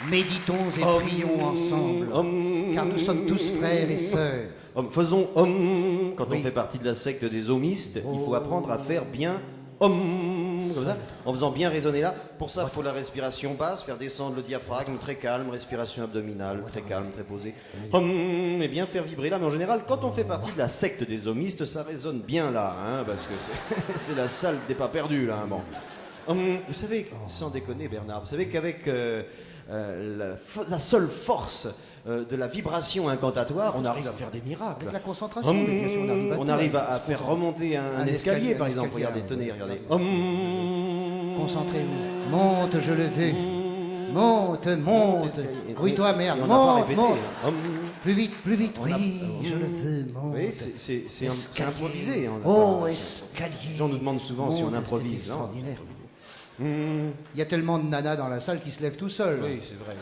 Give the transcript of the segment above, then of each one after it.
Méditons et prions ensemble, car nous sommes tous frères et sœurs. Faisons quand on fait partie de la secte des homistes, il faut apprendre à faire bien comme ça, en faisant bien résonner là. Pour ça, il faut la respiration basse, faire descendre le diaphragme, très calme, respiration abdominale, très calme, très posée. Et bien faire vibrer là. Mais en général, quand on fait partie de la secte des homistes, ça résonne bien là, hein, parce que c'est la salle des pas perdus là. Bon. Vous savez, sans déconner Bernard, vous savez qu'avec la seule force de la vibration incantatoire, on arrive à faire des miracles. Avec la concentration, bien sûr, on arrive à faire remonter un escalier, par exemple. Regardez, tenez, regardez. Concentrez-vous. Monte, je le veux. Monte, monte. Grouille-toi, merde. Monte, monte. Plus vite, plus vite. Oui, je le veux, monte. Oui, c'est improvisé. Escalier. Les gens nous demandent souvent si on improvise. C'est extraordinaire. Il y a tellement de nanas dans la salle qui se lèvent tout seuls. Oui, c'est vrai.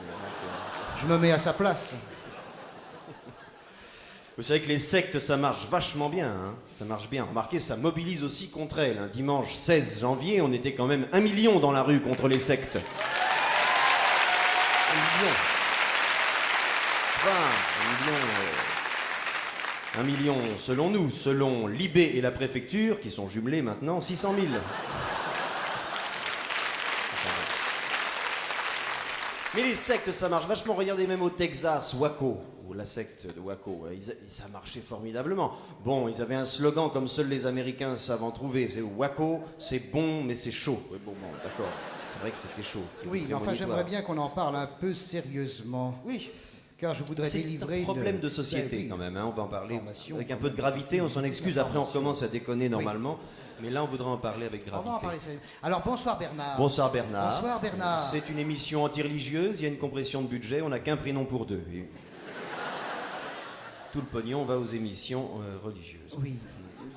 Je me mets à sa place. Vous savez que les sectes, ça marche vachement bien. Hein, ça marche bien. Remarquez, ça mobilise aussi contre elles. Un dimanche 16 janvier, on était quand même 1 million dans la rue contre les sectes. 1 million. Enfin, 1 million selon nous. Selon l'IB et la préfecture, qui sont jumelés maintenant, 600 000. Mais les sectes, ça marche vachement. Regardez même au Texas, Waco, ou la secte de Waco, ça marchait formidablement. Bon, ils avaient un slogan comme seuls les Américains savent en trouver. C'est Waco, c'est bon, mais c'est chaud. Ouais, bon, d'accord. C'est vrai que c'était chaud. Oui, mais enfin, j'aimerais bien qu'on en parle un peu sérieusement. Oui. Car je voudrais délivrer... C'est un problème de société quand même, hein, on va en parler avec un peu de gravité, on s'en excuse, après on recommence à déconner normalement, mais là on voudrait en parler avec gravité. On va en parler sérieusement. Alors bonsoir Bernard. Bonsoir Bernard. Bonsoir Bernard. C'est une émission anti-religieuse, il y a une compression de budget, on n'a qu'un prénom pour deux. Et tout le pognon va aux émissions religieuses. Oui,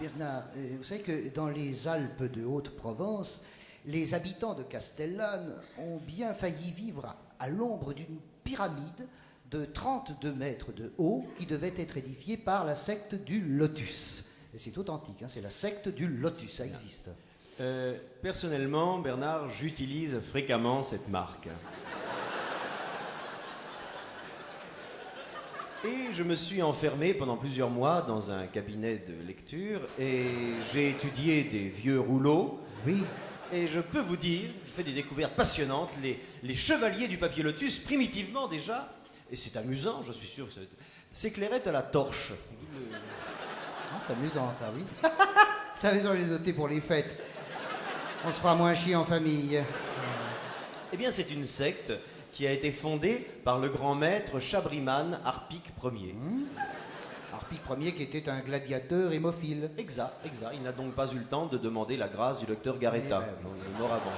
Bernard, vous savez que dans les Alpes de Haute-Provence, les habitants de Castellane ont bien failli vivre à l'ombre d'une pyramide de 32 mètres de haut qui devait être édifiée par la secte du Lotus. Et c'est authentique, hein, c'est la secte du Lotus, ça existe. Personnellement, Bernard, j'utilise fréquemment cette marque. Et je me suis enfermé pendant plusieurs mois dans un cabinet de lecture et j'ai étudié des vieux rouleaux. Oui. Et je peux vous dire, j'ai fait des découvertes passionnantes, les chevaliers du papier Lotus, primitivement déjà, et c'est amusant, je suis sûr que ça s'éclairait à la torche. C'est amusant ça, oui. Ça raison de les noter pour les fêtes. On se fera moins chier en famille. Eh bien, c'est une secte qui a été fondée par le grand maître Chabriman Harpique Ier. Harpique Ier qui était un gladiateur hémophile. Exact. Il n'a donc pas eu le temps de demander la grâce du docteur Garetta. Il est mort avant.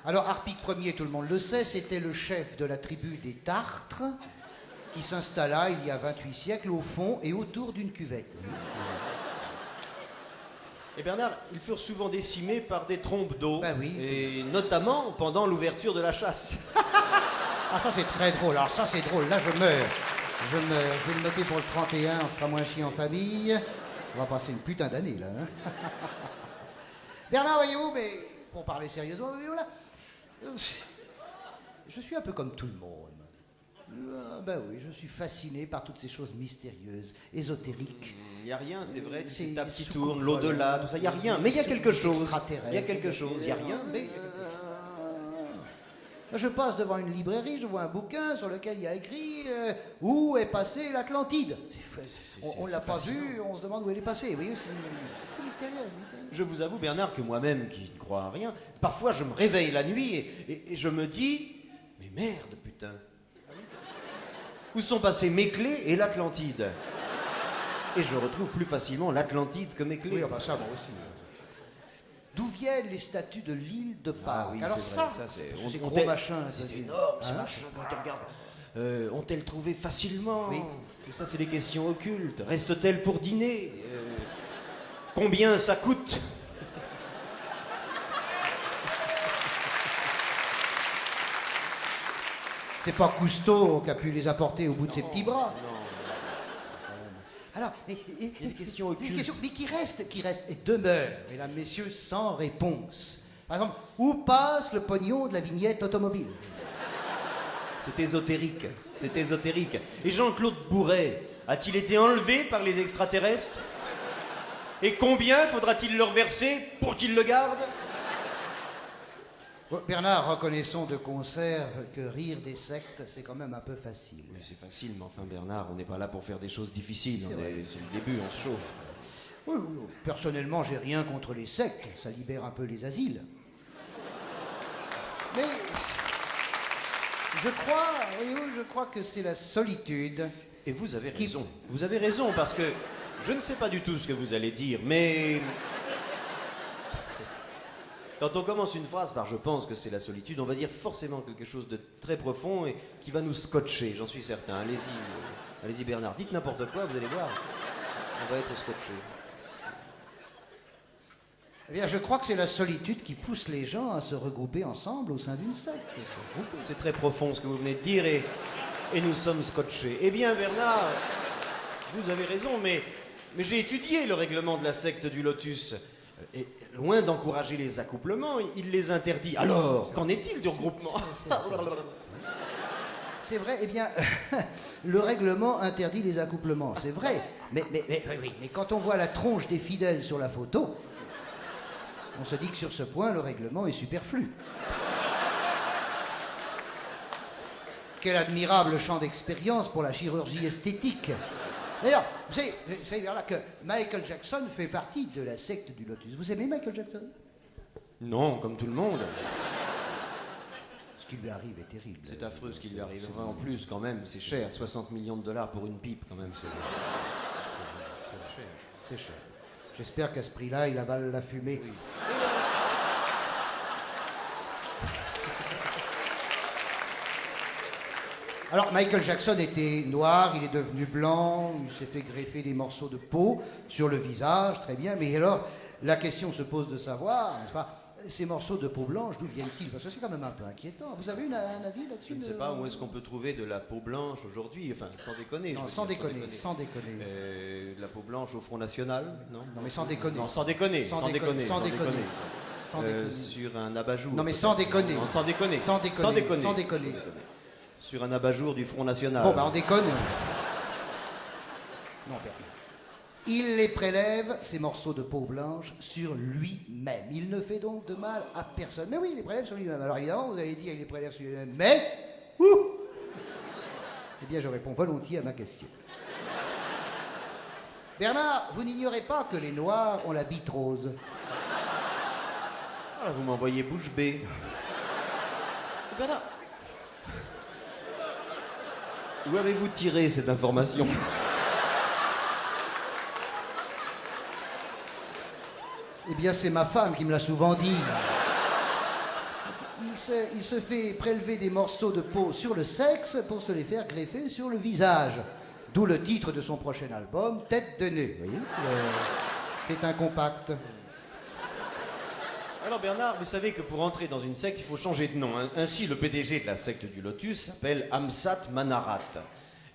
Alors Harpique Ier, tout le monde le sait, c'était le chef de la tribu des Tartres qui s'installa il y a 28 siècles au fond et autour d'une cuvette. Et Bernard, ils furent souvent décimés par des trombes d'eau, oui. Et notamment pendant l'ouverture de la chasse. Ah ça c'est très drôle, alors ça c'est drôle, là je meurs. Je vais le noter pour le 31, on se fera moins chier en famille. On va passer une putain d'année là. Hein. Bernard, voyez-vous, mais pour parler sérieusement, voilà. Je suis un peu comme tout le monde. Ben oui, je suis fasciné par toutes ces choses mystérieuses, ésotériques. Il n'y a rien, c'est vrai, C'est ces tables qui sous tournent, contrôle. l'au-delà, tout ça, il n'y a rien. Mais il y a quelque chose. Extraterrestre. Il y a quelque chose, il n'y a rien, mais il y a quelque chose. Je passe devant une librairie, je vois un bouquin sur lequel il y a écrit où est passée l'Atlantide. On ne l'a pas vu, on se demande où elle est passée. Vous voyez, c'est mystérieux. Je vous avoue, Bernard, que moi-même, qui ne crois à rien, parfois je me réveille la nuit et je me dis, mais merde, putain. Où sont passées mes clés et l'Atlantide? Et je retrouve plus facilement l'Atlantide que mes clés. Oui, bah ça, moi aussi. D'où viennent les statues de l'île de Pâques? Oui, alors c'est ça, vrai, c'est gros machin. C'est énorme, ce machin, quand tu regardes. Ont-elles trouvé facilement? Oui. Tout ça, c'est des questions occultes. Reste-t-elle pour dîner? Combien ça coûte? C'est pas Cousteau qui a pu les apporter au bout de ses petits bras. Non. Alors, Il y a des questions occultes. mais qui restent et demeurent, mesdames, messieurs, sans réponse. Par exemple, où passe le pognon de la vignette automobile? C'est ésotérique. C'est ésotérique. Et Jean-Claude Bourret a-t-il été enlevé par les extraterrestres? Et combien faudra-t-il leur verser pour qu'ils le gardent? Bon, Bernard, reconnaissons de conserve que rire des sectes, c'est quand même un peu facile. Oui, c'est facile, mais enfin, Bernard, on n'est pas là pour faire des choses difficiles. C'est le début, on se chauffe. Oui, oui, personnellement, j'ai rien contre les sectes, ça libère un peu les asiles. Mais je crois que c'est la solitude. Et vous avez raison. Vous avez raison, parce que je ne sais pas du tout ce que vous allez dire, mais quand on commence une phrase par « je pense que c'est la solitude », on va dire forcément quelque chose de très profond et qui va nous scotcher, j'en suis certain. Allez-y Bernard, dites n'importe quoi, vous allez voir, on va être scotché. Eh bien, je crois que c'est la solitude qui pousse les gens à se regrouper ensemble au sein d'une secte. C'est très profond ce que vous venez de dire et nous sommes scotchés. Eh bien Bernard, vous avez raison, mais j'ai étudié le règlement de la secte du Lotus. Et loin d'encourager les accouplements, il les interdit. Alors, qu'en est-il du regroupement? C'est vrai, eh bien, le règlement interdit les accouplements, c'est vrai. Mais quand on voit la tronche des fidèles sur la photo, on se dit que sur ce point, le règlement est superflu. Quel admirable champ d'expérience pour la chirurgie esthétique. D'ailleurs, vous savez là que Michael Jackson fait partie de la secte du Lotus. Vous aimez Michael Jackson? Non, comme tout le monde. Ce qui lui arrive est terrible. C'est affreux ce qui lui arrive. Enfin, en plus, quand même, c'est cher. 60 millions de dollars pour une pipe, quand même. C'est cher. C'est cher. J'espère qu'à ce prix-là, il avale la fumée. Oui. Alors, Michael Jackson était noir, il est devenu blanc, il s'est fait greffer des morceaux de peau sur le visage, très bien. Mais alors, la question se pose de savoir, n'est-ce pas, ces morceaux de peau blanche, d'où viennent-ils? Parce que c'est quand même un peu inquiétant. Vous avez un avis là-dessus? Je ne sais pas où est-ce qu'on peut trouver de la peau blanche aujourd'hui, enfin, sans déconner. Non, sans déconner. De la peau blanche au Front National, non? Non, mais sans déconner. Non, sans déconner. Sans déconner. Sur un abat-jour. Non, mais sans déconner. Non, sans déconner. Sans déconner. Sans déconner. Sur un abat-jour du Front National. Bon, on déconne. Non, Bernard. Il les prélève, ces morceaux de peau blanche, sur lui-même. Il ne fait donc de mal à personne. Mais oui, il les prélève sur lui-même. Alors évidemment, vous allez dire, il les prélève sur lui-même. Mais, eh bien, je réponds volontiers à ma question. Bernard, vous n'ignorez pas que les Noirs ont la bite rose. Ah, vous m'envoyez bouche bée. Bernard, où avez-vous tiré cette information? Eh bien, c'est ma femme qui me l'a souvent dit. Il se fait prélever des morceaux de peau sur le sexe pour se les faire greffer sur le visage. D'où le titre de son prochain album, Tête de nœud. Vous voyez, c'est un compact. Alors Bernard, vous savez que pour entrer dans une secte, il faut changer de nom. Ainsi, le PDG de la secte du Lotus s'appelle Amsat Manarat.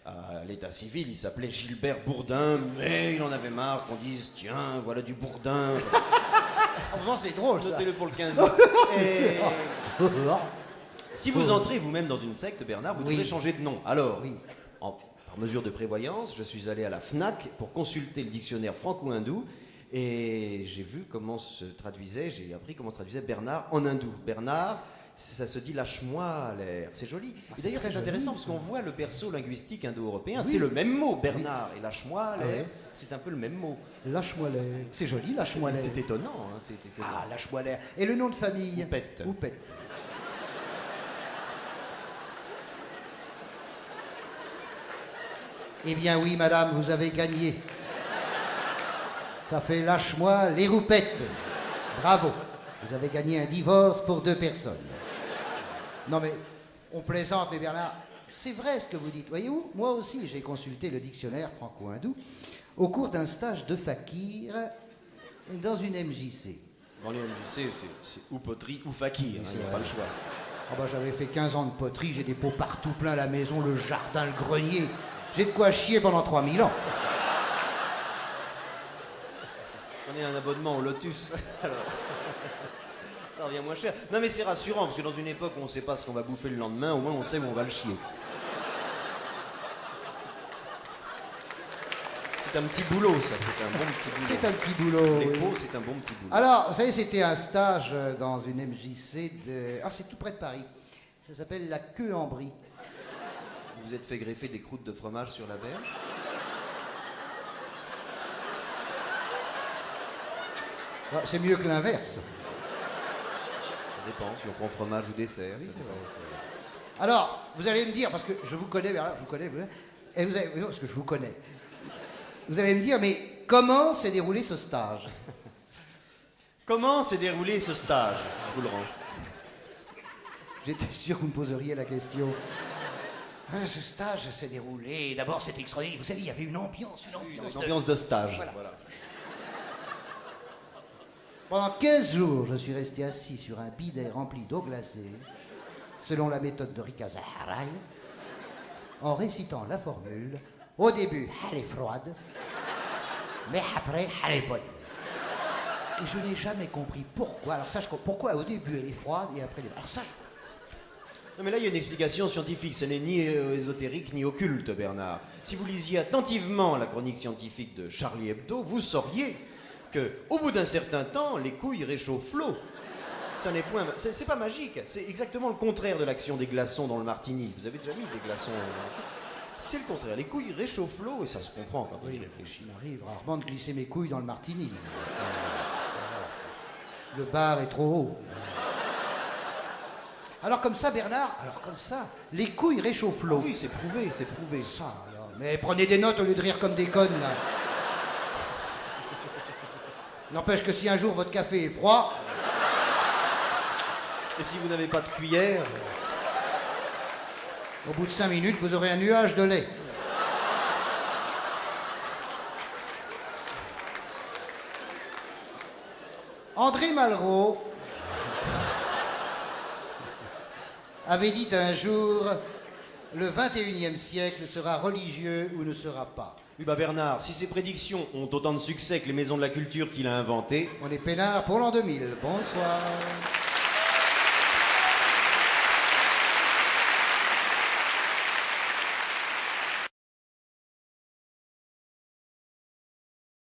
À l'état civil, il s'appelait Gilbert Bourdin, mais il en avait marre qu'on dise « Tiens, voilà du Bourdin ». Enfin, c'est drôle, ça. Notez-le pour le 15 ans. Et si vous entrez vous-même dans une secte, Bernard, vous devrez changer de nom. Alors, par mesure de prévoyance, je suis allé à la FNAC pour consulter le dictionnaire franco-hindou et j'ai vu comment se traduisait, j'ai appris comment se traduisait Bernard en hindou. Bernard, ça se dit lâche-moi l'air. C'est joli. Et d'ailleurs, c'est intéressant parce qu'on voit le berceau linguistique indo-européen. C'est le même mot, Bernard. Et lâche-moi l'air, c'est un peu le même mot. Lâche-moi l'air. C'est joli, lâche-moi l'air. C'est étonnant, hein, c'est étonnant. Ah, lâche-moi l'air. Et le nom de famille? Oupette. Oupette. Eh bien oui, madame, vous avez gagné. Ça fait lâche-moi les roupettes. Bravo. Vous avez gagné un divorce pour 2 personnes. Non mais, on plaisante, mais Bernard, c'est vrai ce que vous dites. Voyez-vous, moi aussi j'ai consulté le dictionnaire franco-hindou au cours d'un stage de fakir dans une MJC. Dans les MJC, c'est ou poterie ou fakir, il n'y a pas le choix. Ah bah, j'avais fait 15 ans de poterie, j'ai des pots partout plein la maison, le jardin, le grenier. J'ai de quoi chier pendant 3000 ans. On est un abonnement au Lotus. Alors, Ça revient moins cher. Non mais c'est rassurant, parce que dans une époque où on ne sait pas ce qu'on va bouffer le lendemain, au moins on sait où on va le chier. C'est un petit boulot, ça, c'est un bon petit boulot. C'est un petit boulot. Les oui. pots, c'est un bon petit boulot. Alors, vous savez, c'était un stage dans une MJC de... Ah, c'est tout près de Paris. Ça s'appelle la Queue en Brie. Vous vous êtes fait greffer des croûtes de fromage sur la verge? Ah, c'est mieux que l'inverse. Ça dépend, si on prend fromage ou dessert. Ça dépend. Alors, vous allez me dire, parce que je vous connais, Bernard, je vous connais, et vous allez, non, parce que je vous connais. Vous allez me dire, mais comment s'est déroulé ce stage? Comment s'est déroulé ce stage? Je vous le rends. J'étais sûr que vous me poseriez la question. Ce stage s'est déroulé. D'abord, c'était extraordinaire. Vous savez, il y avait une ambiance. Une ambiance de stage. Voilà. Pendant 15 jours, je suis resté assis sur un bidet rempli d'eau glacée, selon la méthode de Rika Zaharai, en récitant la formule. Au début, elle est froide, mais après, elle est bonne. Et je n'ai jamais compris pourquoi. Alors ça, pourquoi au début elle est froide et après elle est... Alors ça, Non mais là il y a une explication scientifique, ce n'est ni ésotérique ni occulte, Bernard. Si vous lisiez attentivement la chronique scientifique de Charlie Hebdo, vous sauriez que au bout d'un certain temps, les couilles réchauffent l'eau. Ça n'est point... C'est pas magique, c'est exactement le contraire de l'action des glaçons dans le martini. Vous avez déjà mis des glaçons... C'est le contraire, les couilles réchauffent l'eau et ça se comprend quand on y réfléchit. il m'arrive rarement de glisser mes couilles dans le martini. Le bar est trop haut. Alors comme ça, Bernard, les couilles réchauffent l'eau. Ah oui, c'est prouvé, c'est prouvé. Ça, alors. Mais prenez des notes au lieu de rire comme des connes, là. N'empêche que si un jour votre café est froid... Et si vous n'avez pas de cuillère... Au bout de 5 minutes, vous aurez un nuage de lait. André Malraux avait dit un jour, le 21e siècle sera religieux ou ne sera pas. Oui bah Bernard, si ces prédictions ont autant de succès que les maisons de la culture qu'il a inventées... On est peinard pour l'an 2000. Bonsoir.